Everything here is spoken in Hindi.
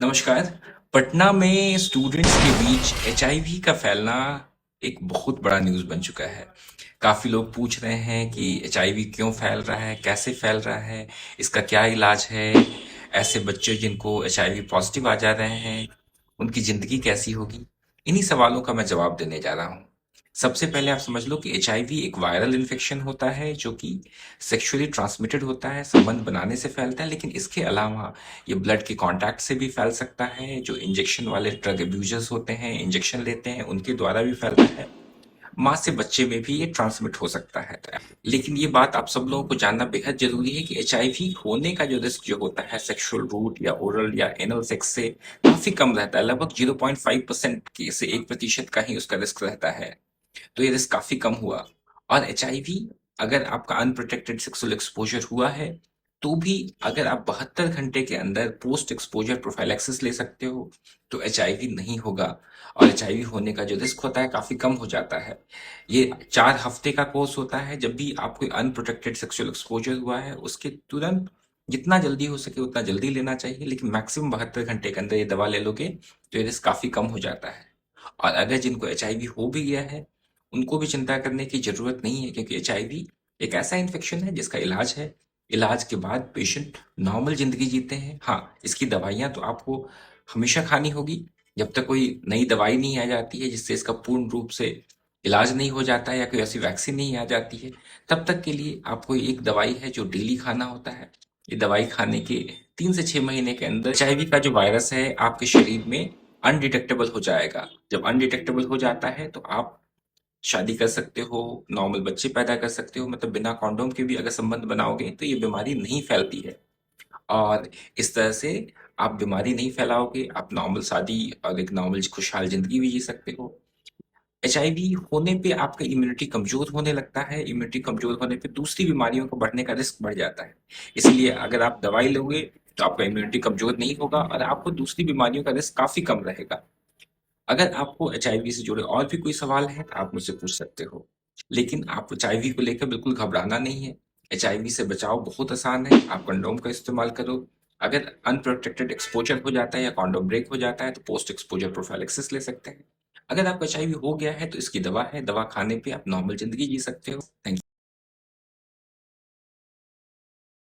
नमस्कार। पटना में स्टूडेंट्स के बीच एचआईवी का फैलना एक बहुत बड़ा न्यूज़ बन चुका है। काफ़ी लोग पूछ रहे हैं कि एचआईवी क्यों फैल रहा है, कैसे फैल रहा है, इसका क्या इलाज है, ऐसे बच्चे जिनको एचआईवी पॉजिटिव आ जा रहे हैं, उनकी ज़िंदगी कैसी होगी? इन्हीं सवालों का मैं जवाब देने जा रहा हूँ। सबसे पहले आप समझ लो कि एचआईवी एक वायरल इन्फेक्शन होता है जो कि सेक्सुअली ट्रांसमिटेड होता है, संबंध बनाने से फैलता है, लेकिन इसके अलावा ये ब्लड के कांटेक्ट से भी फैल सकता है। जो इंजेक्शन वाले ड्रग अब्यूजर्स होते हैं, इंजेक्शन लेते हैं, उनके द्वारा भी फैलता है। माँ से बच्चे में भी ये ट्रांसमिट हो सकता है। लेकिन ये बात आप सब लोगों को जानना बेहद जरूरी है कि एचआईवी होने का जो रिस्क जो होता है सेक्सुअल रूट या ओरल या एनल सेक्स से काफी कम रहता है। लगभग 0.5% के से 1% का ही उसका रिस्क रहता है। तो ये रिस्क काफी कम हुआ। और एचआईवी, अगर आपका अनप्रोटेक्टेड सेक्सुअल एक्सपोजर हुआ है तो भी अगर आप 72 घंटे के अंदर पोस्ट एक्सपोजर प्रोफाइलैक्सिस ले सकते हो तो एचआईवी नहीं होगा। और एचआईवी होने का जो रिस्क होता है काफी कम हो जाता है। ये 4 हफ्ते का कोर्स होता है। जब भी आपको अनप्रोटेक्टेड सेक्सुअल एक्सपोजर हुआ है उसके तुरंत जितना जल्दी हो सके उतना जल्दी लेना चाहिए, लेकिन मैक्सिमम 72 घंटे के अंदर ये दवा ले लोगे तो ये रिस्क काफी कम हो जाता है। और अगर जिनको एचआईवी हो भी गया है उनको भी चिंता करने की जरूरत नहीं है, क्योंकि एचआईवी एक ऐसा इन्फेक्शन है जिसका इलाज है। इलाज के बाद पेशेंट नॉर्मल जिंदगी जीते हैं। हाँ, इसकी दवाइयां तो आपको हमेशा खानी होगी जब तक कोई नई दवाई नहीं आ जाती है जिससे इसका पूर्ण रूप से इलाज नहीं हो जाता है या कोई ऐसी वैक्सीन नहीं आ जाती है। तब तक के लिए आपको एक दवाई है जो डेली खाना होता है। ये दवाई खाने के 3 से 6 महीने के अंदर एचआईवी का जो वायरस है आपके शरीर में अनडिटेक्टेबल हो जाएगा। जब अनडिटेक्टेबल हो जाता है तो आप शादी कर सकते हो, नॉर्मल बच्चे पैदा कर सकते हो, मतलब बिना कॉन्डोम के भी अगर संबंध बनाओगे तो ये बीमारी नहीं फैलती है। और इस तरह से आप बीमारी नहीं फैलाओगे, आप नॉर्मल शादी और एक नॉर्मल खुशहाल जिंदगी भी जी सकते हो। एचआईवी होने पे आपका इम्यूनिटी कमजोर होने लगता है। इम्यूनिटी कमजोर होने पे दूसरी बीमारियों को बढ़ने का रिस्क बढ़ जाता है। इसलिए अगर आप दवाई लोगे तो आपका इम्यूनिटी कमजोर नहीं होगा और आपको दूसरी बीमारियों का रिस्क काफी कम रहेगा। अगर आपको एचआईवी से जुड़े और भी कोई सवाल हैं तो आप मुझसे पूछ सकते हो। लेकिन आप एचआईवी को लेकर बिल्कुल घबराना नहीं है। एचआईवी से बचाव बहुत आसान है, आप कंडोम का इस्तेमाल करो। अगर अनप्रोटेक्टेड एक्सपोजर हो जाता है या कॉन्डोम ब्रेक हो जाता है तो पोस्ट एक्सपोजर प्रोफाइलेक्सिस ले सकते हैं। अगर आपको एचआईवी हो गया है तो इसकी दवा है, दवा खाने पे आप नॉर्मल जिंदगी जी सकते हो। Thank you.